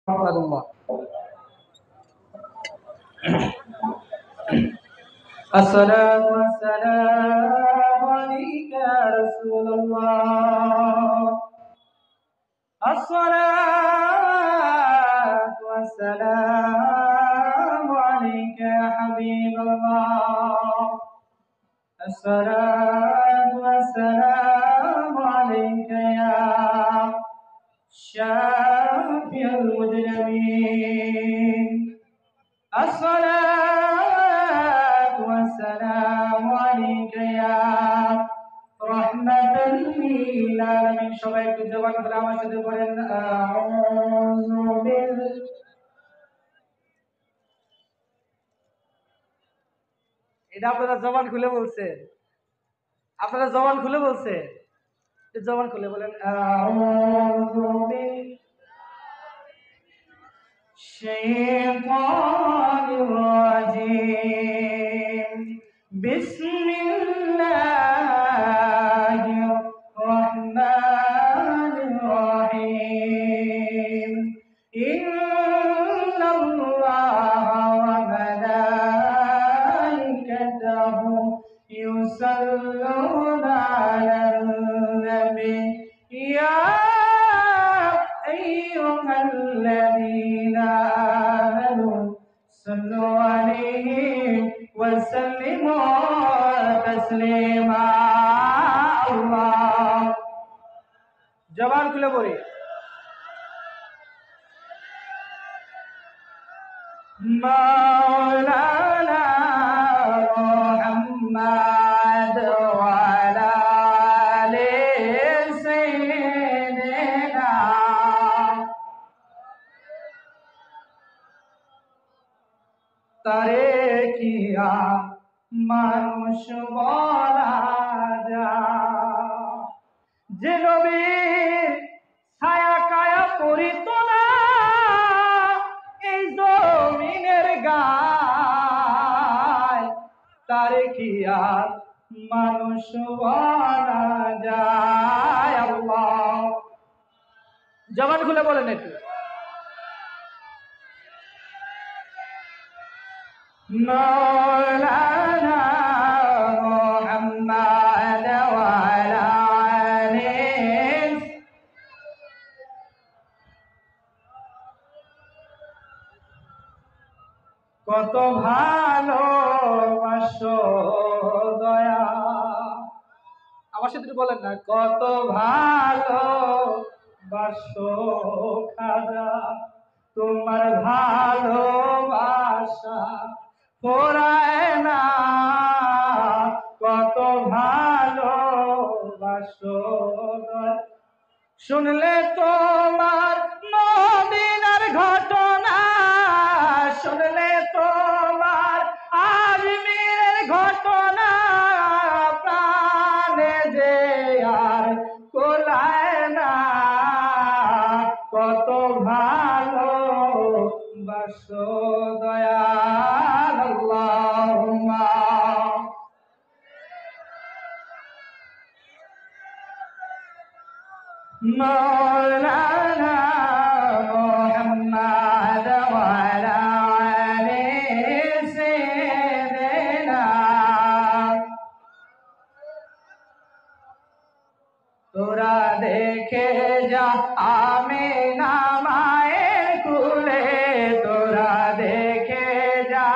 الله. الصلاة والسلام عليك يا رسول الله. الصلاة والسلام عليك يا حبيب الله. الصلاة والسلام عليك يا شافي المجرمين. الصلاة والسلام عليك يا رحمة للعالمين. সবাই একটু জবান খুলে আমার সাথে পড়েন আউযু বিল। এটা আপনারা জবান খুলে বলছেন, আপনারা জবান খুলে বলছেন, জবান খুলে বলেন আউযু বিল শাইতানির রাজিম। বিসমিল্লাহির রহমানির রহিম। ইন্নাল্লাহা ওয়া মালাইকাতাহু ইউসাল্লুনা আলান নবী ইয়া আইয়ুহাল্লাযীনা আমানু সাল্লু আলাইহি ওয়া সাল্লিমু তাসলিমা। আল্লাহ জবান খুলে পড়ি। মাওলানা মুহাম্মদ ওয়া আলা আলি সাইয়্যিদিনা। তারে কিয়া মানুষ বলা যায়, যে নবীর ছায়া কায়া পড়িত না এই জমিনের গায়, তারে কিয়া মানুষ বলা যায়। আল্লাহ জবান খুলে বলেন একটু। মাওলানা মুহাম্মদ ওয়া আলা আলিহি। কত ভালোবাসো দয়া, আমার সাথে একটু বলেন না, কত ভালোবাসো খাজা, তোমার ভালোবাসা পোড়ায় না। কত ভালোবাসো শুনলে তোমার মদিনার ঘটনা, শুনলে তোমার আজমিরের ঘটনা, প্রাণে যে আর কোলায় না। কত ভালোবাসো দয়াল। আল্লাহুম্মা মাওলানা মুহাম্মদ ওয়া আলা আলি সাইয়্যিদিনা। তোরা দেখে যা আমিনা মায়ের কুলে, তোরা দেখে যা।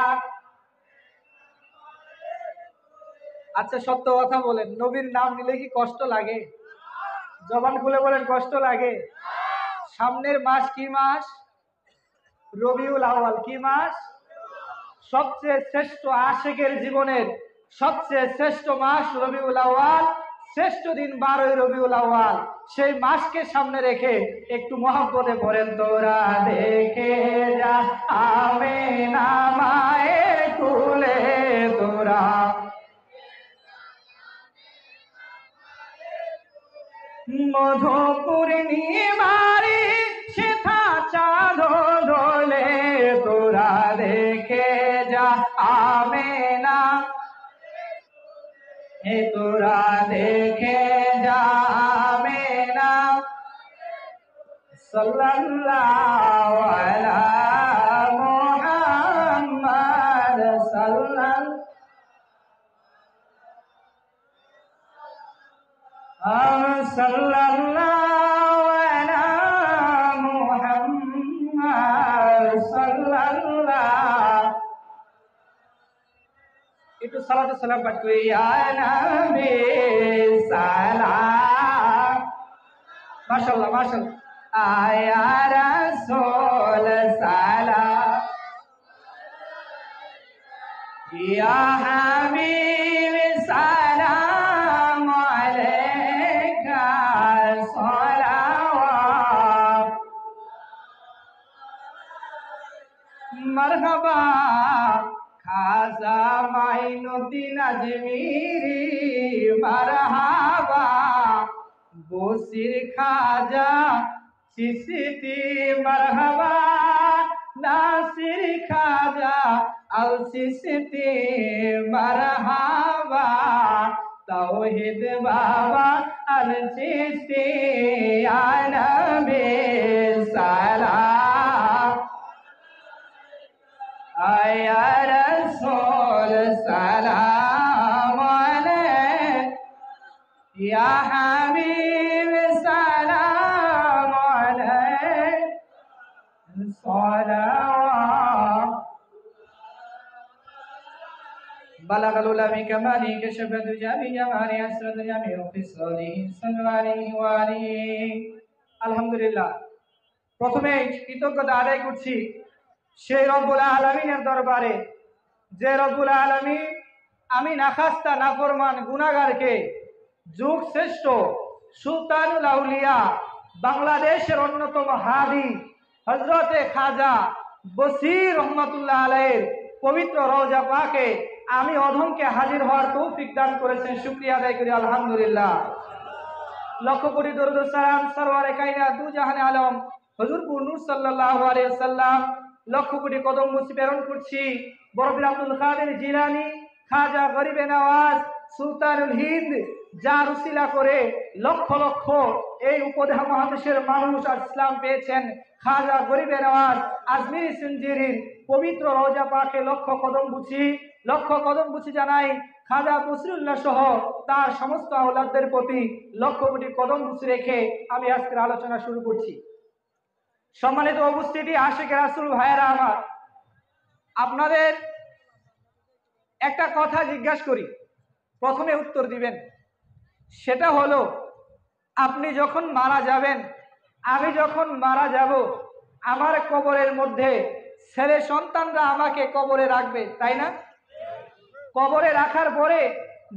আচ্ছা সত্য কথা বলেন, নবীর নাম নিলে কি কষ্ট লাগে? জবান খুলে বলেন, কষ্ট লাগে? সামনের মাস কি মাস? রবিউল আউয়াল। কি মাস? সবচেয়ে শ্রেষ্ঠ আশিকের জীবনের সবচেয়ে শ্রেষ্ঠ মাস রবিউল আউয়াল, শ্রেষ্ঠ দিন 12 রবিউল আউয়াল। সেই মাসকে সামনে রেখে একটু মহব্বতে পড়েন, তোরা দেখে যা আমিনা মায়ের কুলে, তোরা মধু পূর্ণিমারি সেথা চাঁদ দোলে, তোরা দেখে যা আমিনা, হে তোরা দেখে যা আমিনা সাল্লাল্লাহু সাল্লাল্লাহু আলা মুহাম্মদ সাল্লাল্লাহু। একটু সালাতু সালাম পাঠ করি। ইয়া নবী সালাম। মাশাআল্লাহ মাশাআল্লাহ। আয়া রাসূল সালাম। ইয়া হাবিব সালাম আলাইকা সালাওয়াত। মারহাবা খাজা মাইনুদ্দিন আজমিরি মারহাবা বসির খাজা চিশতি মারহাবা নাসির খাজা আল চিশতি মারহাবা তাওহীদ বাবা আল চিশতি ইয়া নবী সালাম। আয়া রাসূল সালাম আলাইকা ইয়া হাবিব সালাম আলাইকা সালাওয়াত। বালাগাল উলা বিকামালি কাশাফাতু জামি জামালি আসরাতু জামি ফিসলিহি সাল্লাল্লাহু আলাইহি ওয়া আলিহি। আলহামদুলিল্লাহ, প্রথমে কৃতজ্ঞতা আদায় করছি সেই রব্বুল আলামিনের দরবারে, যে রব্বুল আলামিন আমি নাখাস্তা নাফরমান গুনাহগারকে যুগ শ্রেষ্ঠ সুলতানুল আউলিয়া বাংলাদেশের অন্যতম হাদি হযরতে খাজা বসির রহমাতুল্লাহ আলাইহির পবিত্র রওজা পাকে আমি অধমকে হাজির হওয়ার তৌফিক দান করেছেন। শুকরিয়া আদায় করি আলহামদুলিল্লাহ। লক্ষ কোটি দরুদ ও সালাম সরওয়ারে কায়নাত দু জাহান আলম হুজুর নূর সাল্লাল্লাহু আলাইহি ওয়াসাল্লাম লক্ষ কোটি কদম মুছি প্রেরণ করছি বরফির আব্দুল কাদের জিলানী খাজা গরিবে নওয়াজ সুলতানুল হিন্দ, যার উসিলা করে লক্ষ লক্ষ এই উপদেশ মহাদেশের মানুষ আর ইসলাম পেয়েছেন। খাজা গরিবে নওয়াজ আজমিরি সিঞ্জিরির পবিত্র রওজা পাকে লক্ষ কদম বুঝি জানাই খাজা বসিরুল্লাহ সহ তার সমস্ত আওলাদদের প্রতি লক্ষ কোটি কদম বুঝি রেখে আমি আজকের আলোচনা শুরু করছি। সম্মানিত উপস্থিতি, আশিক রাসূল ভাইয়েরা আমার, আপনাদের একটা কথা জিজ্ঞাসা করি, প্রথমে উত্তর দিবেন। সেটা হলো, আপনি যখন মারা যাবেন, আমি যখন মারা যাব, আমার কবরের মধ্যে ছেলে সন্তানরা আমাকে কবরে রাখবে, তাই না? কবরে রাখার পরে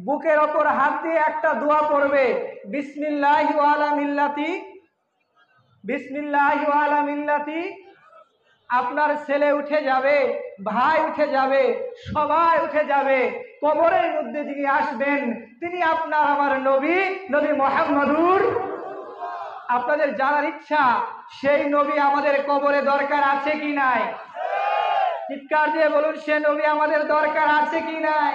বুকের ওপর হাত দিয়ে একটা দোয়া পড়বে, বিসমিল্লাহি ওয়া আলা মিল্লাতি, বিসমিল্লাহি ওয়া আলা মিল্লাতি। আপনার ছেলে উঠে যাবে, ভাই উঠে যাবে, সবাই উঠে যাবে, কবরের মধ্যে যিনি আসবেন তিনি আপনার আমার নবী মুহাম্মদুর। আপনাদের জানার ইচ্ছা, সেই নবী আমাদের কবরে দরকার আছে কি নাই? চিৎকার দিয়ে বলুন, সে নবী আমাদের দরকার আছে কি নাই?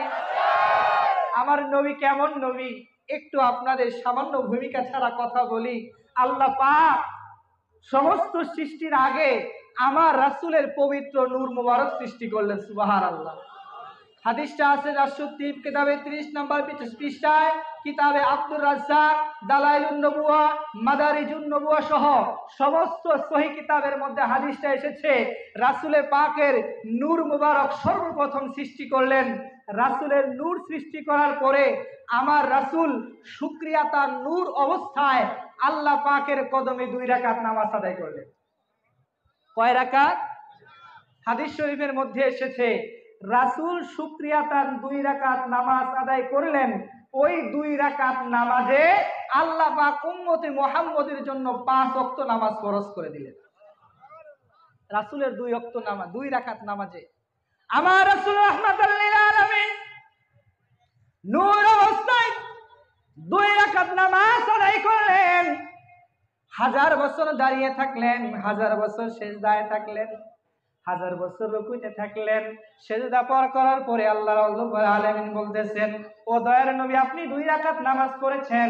আমার নবী কেমন নবী? একটু আপনাদের সামান্য ভূমিকা ছাড়া কথা বলি। আল্লাহ পাক সমস্ত সৃষ্টির আগে আমার রাসূলের পবিত্র নূর মুবারক সৃষ্টি করলেন। সুবহানাল্লাহ। হাদিসটা আছে 403 কিতাবে 30 নম্বর পৃষ্ঠায়, কিতাবে আব্দুর রাজ্জাক দালাইলুন নবুয়া মাদারিজুন নবুয়া সহ সমস্ত সহিহ কিতাবের মধ্যে হাদিসটা এসেছে। রাসূলে পাকের নূর মুবারক সর্বপ্রথম সৃষ্টি করলেন। রাসূলের নূর সৃষ্টি করার পরে আমার রাসূল শুকরিয়া তার নূর অবস্থায় আল্লাহ পাকের কদমে 2 রাকাত নামাজ আদায় করলেন। কয় রাকাত? হাদিস শরীফের মধ্যে এসেছে রাসূল শুকরিয়া তার 2 রাকাত নামাজ আদায় করলেন। ওই 2 রাকাত নামাজে আল্লাহ পাক উম্মতে মুহাম্মদের জন্য 5 ওয়াক্ত নামাজ ফরজ করে দিলেন। রাসূলের 2 ওয়াক্ত নামাজ, 2 রাকাত নামাজে আমার রাসূল রাহমাতুল লিল আলামিন নূর অবস্থায় 2 রাকাত নামাজ আদায় করলেন। 1000 বছর দাঁড়িয়ে থাকলেন, 1000 বছর সিজদায় থাকলেন, 1000 বছর রুকুতে থাকলেন। সেজদা পার করার পরে আল্লাহ রাব্বুল আলামিন বলতেছেন, ও দয়ার নবী, আপনি 2 রাকাত নামাজ পড়েছেন,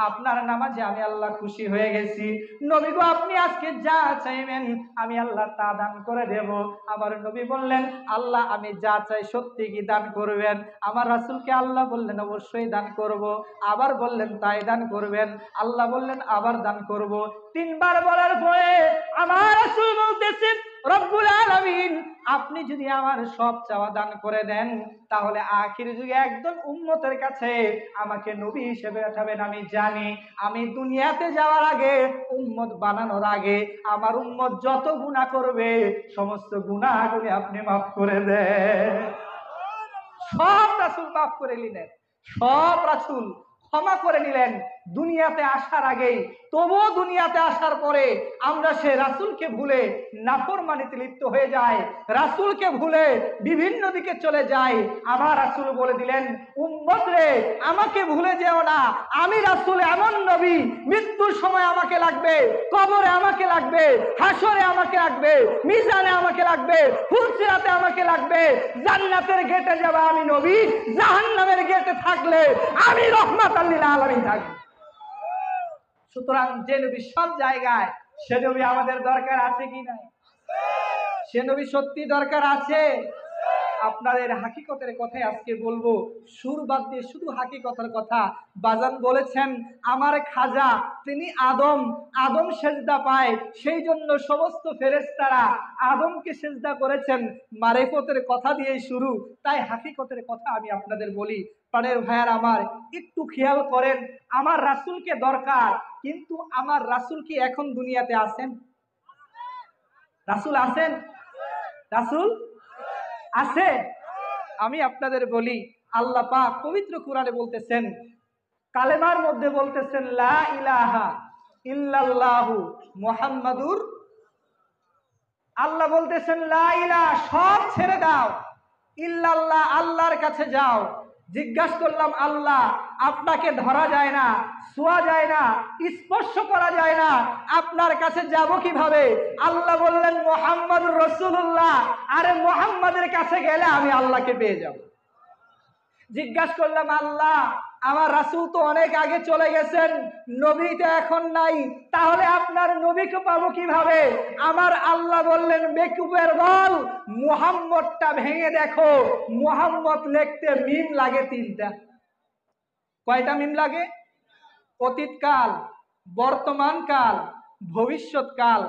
আপনার নামাজে আমি আল্লাহ খুশি হয়ে গেছি। নবী গো, আপনি আজকে যা চাইবেন আমি আল্লাহ তা দান করে দেব। আমার নবী বললেন, আল্লাহ আমি যা চাই সত্যি কি দান করবেন? আমার রাসূলকে আল্লাহ বললেন, অবশ্যই দান করব। আবার বললেন, তাই দান করবেন? আল্লাহ বললেন, আবার দান করব। 3 বার বলার পরে আমার রাসূল বলতেছেন, রব্বুল আলামিন, আপনি যদি আমার সব চাওয়া দান করে দেন, তাহলে আখির যুগে একদম উম্মতের কাছে আমাকে নবী হিসেবে পাঠাবেন। আমি জানি আমি দুনিয়াতে যাওয়ার আগে, উম্মত বানানোর আগে আমার উম্মত যত গুনাহ করবে সমস্ত গুনাহগুলি আপনি মাফ করে দেন। সব রাসূল মাফ করে নিলেন, সব রাসূল ক্ষমা করে নিলেন দুনিয়াতে আসার আগেই। তবুও দুনিয়াতে আসার পরে আমরা সে রাসূলকে ভুলে নাফরমানিতে লিপ্ত হয়ে যাই, রাসূলকে ভুলে বিভিন্ন দিকে চলে যাই। আমার রাসূল বলে দিলেন, উম্মত রে, আমাকে ভুলে যেও না। আমি রাসূল এমন নবী, মৃত্যুর সময় আমাকে লাগবে, কবরে আমাকে লাগবে, হাসরে আমাকে লাগবে, মিজানে আমাকে লাগবে, ফুলসিরাতে আমাকে লাগবে। জান্নাতের গেটে যাবে আমি নবী, জাহান্নামের গেটে থাকলে আমি রাহমাতাল লিল আলামিন থাকব। সুতরাং যে নবী সব জায়গায়, সে নবী আমাদের দরকার আছে কি নাই? সে নবী সত্যি দরকার আছে। আপনাদের হাকিকতের কথাই আজকে বলবো, সুর বাদ দিয়ে শুধু হাকিকতের কথা। বাজান বলেছেন, আমার খাজা তিনি আদম সেজদা পায়, সেই জন্য সমস্ত ফেরেশতারা আদমকে সেজদা করেছেন। মারিফতের কথা দিয়ে শুরু, তাই হাকিকতের কথা আমি আপনাদের বলি। প্রাণের ভাইয়ার আমার, একটু খেয়াল করেন, আমার রাসূলকে দরকার, কিন্তু আমার রাসূল কি এখন দুনিয়াতে আছেন? রাসূল আছেন? রাসূল আছে? আমি আপনাদের বলি, আল্লাহ পাক পবিত্র কোরআনে বলতেছেন, কালেমার মধ্যে বলতেছেন, লা ইলাহা ইল্লাল্লাহু মুহাম্মাদুর। আল্লাহ বলতেছেন, লা ইলাহা, সব ছেড়ে দাও, ইল্লাল্লাহ, আল্লাহর কাছে যাও। জিজ্ঞাসা করলাম, আল্লাহ আপনাকে ধরা যায় না, ছোঁয়া যায় না, স্পর্শ করা যায় না, আপনার কাছে যাব কিভাবে? আল্লাহ বললেন, মুহাম্মাদুর রাসূলুল্লাহ। আরে মুহাম্মাদের কাছে গেলে আমি আল্লাহকে পেয়ে যাব। জিজ্ঞাসা করলাম, আল্লাহ আমার রাসূল তো অনেক আগে চলে গেছেন, নবী তো এখন নাই, তাহলে আপনার নবীকে পাবো কিভাবে? আমার আল্লাহ বললেন, বেকুবের দল, মুহাম্মদটা ভেঙে দেখো। মুহাম্মদ লিখতে মিম লাগে 3টা। কয়টা মিম লাগে? অতীতকাল, বর্তমানকাল, ভবিষ্যৎকাল।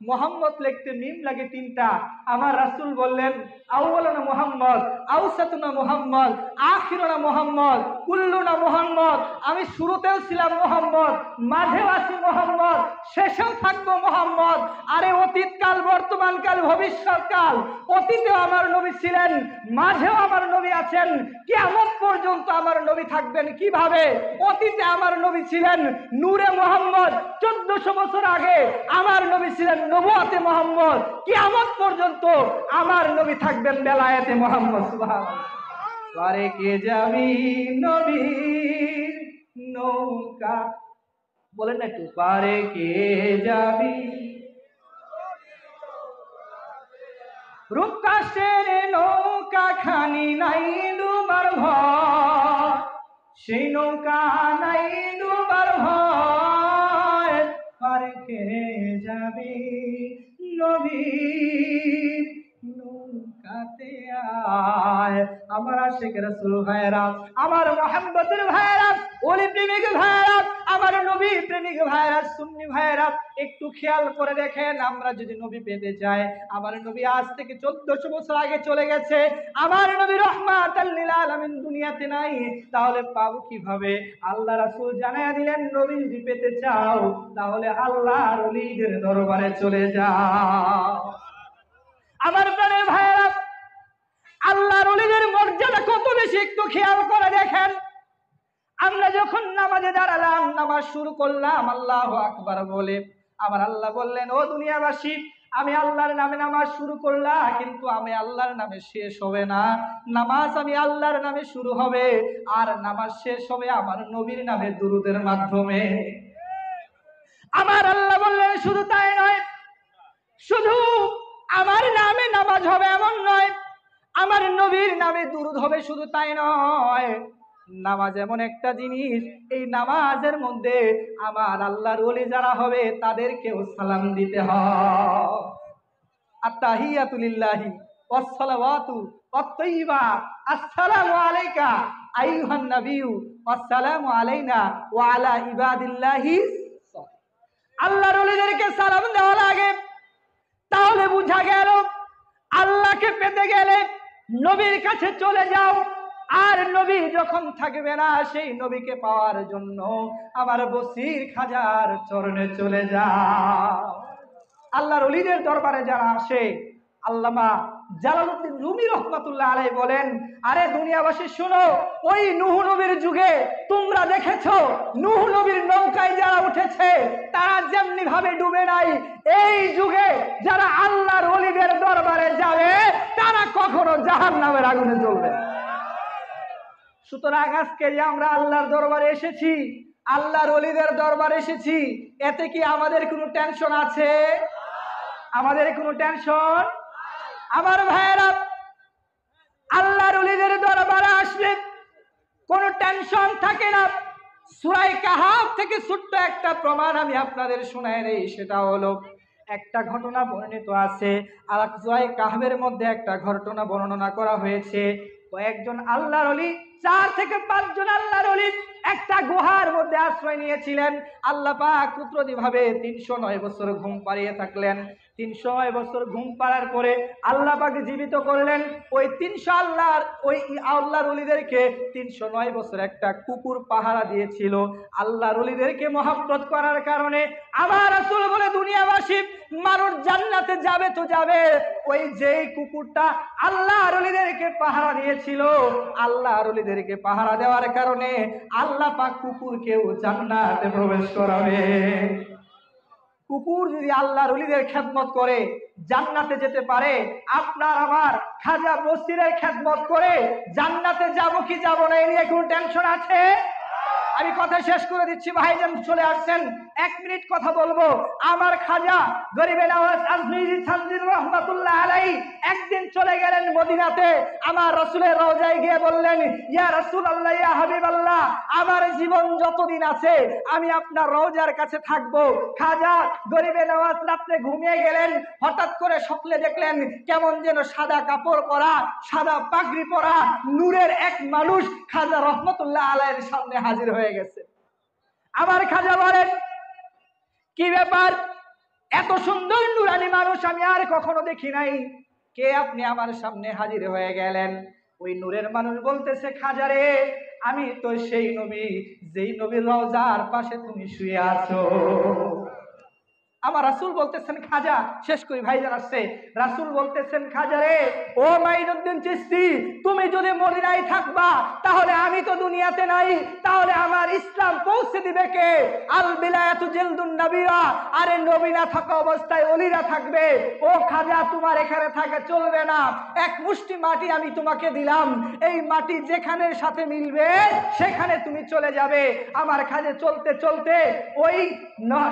মুহাম্মদ লিখতে মিম লাগে 3টা। আমার রাসূল বললেন, আউয়ালুনা মুহাম্মদ, আওসাতুনা মুহাম্মদ, আখিরুনা মুহাম্মদ, কুল্লুনা মুহাম্মদ। আমি শুরুতেও ছিলাম মুহাম্মদ, মাঝেও আছি মুহাম্মদ, শেষেও থাকবো মুহাম্মদ। আরে অতীতকাল, বর্তমানকাল, ভবিষ্যৎকাল, অতীতেও আমার নবী ছিলেন, মাঝেও আমার নবী আছেন, কিয়ামত পর্যন্ত আমার নবী থাকবেন। কিভাবে? অতীতে আমার নবী ছিলেন নূরে মুহাম্মদ, 1400 বছর আগে আমার নবী ছিলেন নবুয়তে মুহাম্মদ, কিয়ামত পর্যন্ত আমার নবী থাকবেন বেলায়েতে মুহাম্মদ। সুবহানাল্লাহ। পারে কে যাবি নবীর নৌকা, বলেন না একটু, পারে কে যাবি রূপকাশের নৌকা খানি নাই ডুবার ভয়, সেই নৌকা নাই ডুবার ভয়, পারে কে যাবি নবীর নৌকাতে আয়। আমার আশিক রাসূল ভাইরা, আমার মুহাম্মদের ভাইরা, ওলি প্রেমিক ভাইরা, আমার নবী প্রেমিক ভাইরা, সুন্নি ভাইরা, একটু খেয়াল করে দেখেন, আমরা যদি নবী পেতে চাই, আমার নবী আজ থেকে 1400 বছর আগে চলে গেছে, আমার নবী রাহমাতাল লিল আলামিন দুনিয়াতে নাই, তাহলে পাবো কিভাবে? আল্লাহ রাসূল জানায়া দিলেন, নবী যদি পেতে চাও তাহলে আল্লাহর ওলিদের দরবারে চলে যাও। আমার প্রাণের ভাইরা, আল্লাহর ওলিদের মর্যাদা কত বেশি একটু খেয়াল করে দেখেন। আমরা যখন নামাজে দাঁড়ালাম, নামাজ শুরু করলাম আল্লাহু আকবার বলে, আমার আল্লাহ বললেন, ও দুনিয়াবাসী, আমি আল্লাহর নামে নামাজ শুরু করলাম, কিন্তু আমি আল্লাহর নামে শেষ হবে না। নামাজ আমি আল্লাহর নামে শুরু হবে, আর নামাজ শেষ হবে আমার নবীর নামে দুরূদের মাধ্যমে। আমার আল্লাহ বললেন, শুধু তাই নয়, শুধু আমার নামে নামাজ কাজ হবে এমন নয়, আমার নবীর নামে দুরূদ হবে শুধু তাই নয়, নামাজ এমন একটা জিনিস, এই নামাজের মধ্যে আমার আল্লাহর ওলি যারা হবে তাদেরকেও সালাম দিতে হয়। আত্তাহিয়াতু লিল্লাহি ওয়াস সালাওয়াতু ওয়াত তাইয়্যিবা, আসসালামু আলাইকা আইয়ুহান নাবিয়্যু ওয়াসসালামু আলাইনা ওয়া আলা ইবাদিল্লাহি। আল্লাহর ওলিদেরকে সালাম দেওয়া লাগে। তাহলে বুঝা গেল আল্লাহকে পেতে গেলে নবীর কাছে চলে যাও, আর নবী যখন থাকবে না সেই নবীকে পাওয়ার জন্য আমার বসির খাজার চরণে চলে যাও। আল্লাহর ওলিদের দরবারে যারা আসে, আল্লামা জালালউদ্দিন রুমি রহমাতুল্লাহ আলাইহি বলেন, আরে দুনিয়াবাসী শুনো, ওই নূহ নবীর যুগে তোমরা দেখেছো নূহ নবীর নৌকায় যারা উঠেছে তারা যেমনি ভাবে ডুবে নাই, এই যুগে যারা আল্লাহর ওলিদের দরবারে যাবে তারা কখনো জাহান্নামের আগুনে জ্বলবে না। সুতরাং আজকে যে আমরা আল্লাহর দরবারে এসেছি, আল্লাহর ওলিদের দরবারে এসেছি, এতে কি আমাদের কোনো টেনশন আছে? আমাদের কোনো টেনশন? আমার ভাইয়েরা, আল্লাহর ওলিদের দরবারে আসলে কোনো টেনশন থাকে না। সূরা কাহাফ থেকে ছোট্ট একটা প্রমাণ আমি আপনাদের শোনাই দেই, সেটা হলো একটা ঘটনা বর্ণিত আছে। আর সূরা কাহাফের মধ্যে একটা ঘটনা বর্ণনা করা হয়েছে। কয়েকজন আল্লাহর ওলি, 4 থেকে 5 জন আল্লাহর ওলি একটা গুহার মধ্যে আশ্রয় নিয়েছিলেন। আল্লাহ পাক কুদরতিভাবে 309 বছর ঘুম পাড়িয়ে থাকলেন। 309 বছর ঘুম পাড়ার পরে আল্লাহ পাক জীবিত করলেন। ওই 300 আল্লাহর ওলিদেরকে 309 বছর একটা কুকুর পাহারা দিয়েছিল। আল্লাহর ওলিদেরকে মহব্বত করার কারণে আমার রাসূল বলে, দুনিয়াবাসী মানুষ জান্নাতে যাবে তো যাবে, ওই যেই কুকুরটা আল্লাহর ওলিদেরকে পাহারা দিয়েছিল, আল্লাহর ওলিদেরকে পাহারা দেওয়ার কারণে আল্লাহ পাক কুকুরকেও জান্নাতে প্রবেশ করাবে। কুকুর যদি আল্লাহর ওলিদের খেদমত করে জান্নাতে যেতে পারে, আপনার আমার খাজা বসিরের খেদমত করে জান্নাতে যাব কি যাব না এই নিয়ে কোনো টেনশন আছে? আমি কথা শেষ করে দিচ্ছি, ভাইজান চলে আসছেন, 1 মিনিট কথা বলবো। আমার খাজা গরিবে নওয়াজ আজমিরি থানভীর রহমাতুল্লাহ আলাইহি একদিন চলে গেলেন মদিনাতে। আমার রাসূলের রওজায় গিয়ে বললেন, ইয়া রাসূলুল্লাহ, ইয়া হাবিবাল্লাহ, আমার জীবন যতদিন আছে আমি আপনার রওজার কাছে থাকবো। খাজা গরিবে নওয়াজ রাত্রে ঘুমিয়ে গেলেন। হঠাৎ করে স্বপ্নে দেখলেন কেমন যেন সাদা কাপড় পরা, সাদা পাগড়ি পরা নূরের এক মানুষ খাজা রহমাতুল্লাহ আলাইহির সামনে হাজির হয়ে গেছে। আমার খাজা বলেন, কি ব্যাপার, এত সুন্দর নূরানি মানুষ আমি আর কখনো দেখি নাই, কে আপনি আমার সামনে হাজির হয়ে গেলেন? ওই নূরের মানুষ বলতেছে, খাজা রে, আমি তো সেই নবী যেই নবীর রওজার পাশে তুমি শুয়ে আছো। আমার রাসূল বলতেছেন, খাজা শেষ করি, ভাইজান আসছে। রাসূল বলতেছেন, খাজা রে, ও মাইনুদ্দিন চিশতি, তুমি যদি মদিনায় থাকবা তাহলে আমি তো দুনিয়াতে নাই, তাহলে আমার ইসলাম পৌঁছে দিবে কে? আল বিলায়াতু জিলদুন নবিয়া, আরে নবী না থাকা অবস্থায় ওলিরা থাকবে। ও খাজা, তোমার এখানে থাকা চলবে না। এক মুষ্টি মাটি আমি তোমাকে দিলাম, এই মাটি যেখানে সাথে মিলবে সেখানে তুমি চলে যাবে। আমার খাজা চলতে চলতে ওই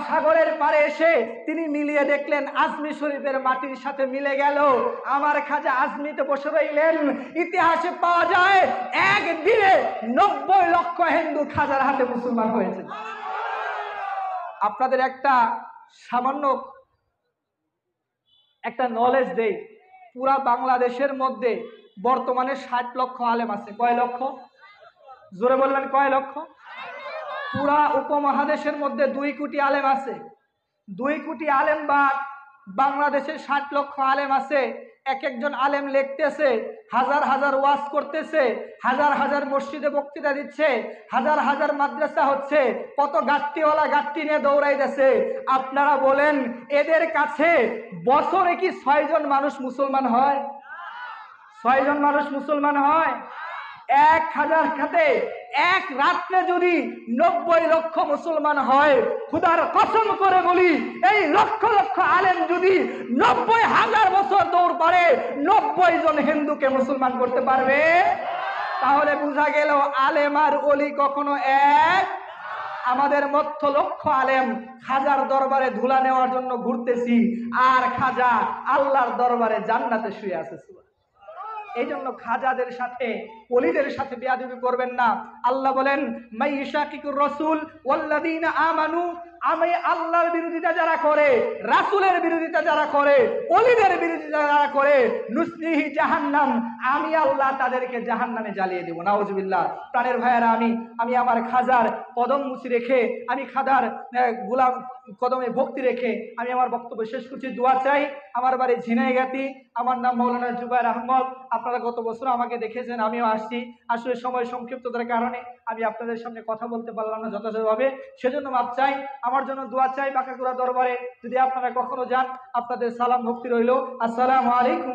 সাগরের পাড়ে এসে তিনি মিলিয়ে দেখলেন আজমি শরীফের মাটির সাথে মিলে গেল। আমার খাজা আজমিতে বসে রইলেন। ইতিহাসে পাওয়া যায় একদিনে 90 লক্ষ হিন্দু খাজার হাতে মুসলমান হয়েছে। আপনাদের একটা সামান্য একটা নলেজ দেই, পুরা বাংলাদেশের মধ্যে বর্তমানে 60 লক্ষ আলেম আছে। কয় লক্ষ? জোরে বললেন, কয় লক্ষ? পুরা উপমহাদেশের মধ্যে 2 কোটি আলেম আছে। 2 কোটি আলেম বাদ বাংলাদেশে 60 লক্ষ আলেম আছে। এক একজন আলেম লিখতেছে, হাজার হাজার ওয়াজ করতেছে, হাজার হাজার মসজিদে বক্তৃতা দিচ্ছে, হাজার হাজার মাদ্রাসা হচ্ছে, কত গাট্টিওয়ালা গাট্টি নিয়ে দৌড়াইতেছে। আপনারা বলেন, এদের কাছে বছরে কি 6 জন মানুষ মুসলমান হয়? 6 জন মানুষ মুসলমান হয়? 1000 খাতে এক রাত্রে যদি 90 লক্ষ মুসলমান হয়, খুদার কসম করে বলি, এই লক্ষ লক্ষ আলেম যদি 90,000 বছর দৌড় পারে, 90 জন হিন্দুকে মুসলমান করতে পারবে? তাহলে বোঝা গেল আলেম আর ওলি কখনো এক। আমাদের মধ্য লক্ষ আলেম খাজার দরবারে ধুলা নেওয়ার জন্য ঘুরতেছি, আর খাজা আল্লাহর দরবারে জান্নাতে শুয়ে আছে। এই জন্য খাজাদের সাথে ওলিদের সাথে বেয়াদবি করবেন না। আল্লাহ বলেন মাই ইশাকিকুর রাসূল ওয়াল্লাযীনা আমানু, আমি আল্লাহর বিরোধিতা যারা করে, রাসূলের বিরোধিতা যারা করে, ওলিদের বিরোধিতা যারা করে, নুসলিহি জাহান্নাম, আমি আল্লাহ তাদেরকে জাহান্নামে জ্বালিয়ে দেব। নাউজুবিল্লাহ। প্রাণের ভাইয়েরা, আমি আমার খাজার কদম মুছি রেখে, আমি খাজার গোলাম কদমে ভক্তি রেখে আমি আমার বক্তব্য শেষ করছি। দোয়া চাই। আমার বাড়ি ঝিনাইগাতি, আমার নাম মাওলানা জুবায়ের আহমদ। আপনারা গত বছর আমাকে দেখেছেন, আমিও আসছি। আসলে সময় সংক্ষিপ্ততার কারণে আমি আপনাদের সামনে কথা বলতে পারলাম না যথাযথভাবে, সেজন্য মাপ চাই। আমার জন্য দোয়া চাই বাঁকাকুড়া দরবারে। যদি আপনারা কখনো যান, আপনাদের সালাম ভক্তি রইল। আসসালামু আলাইকুম।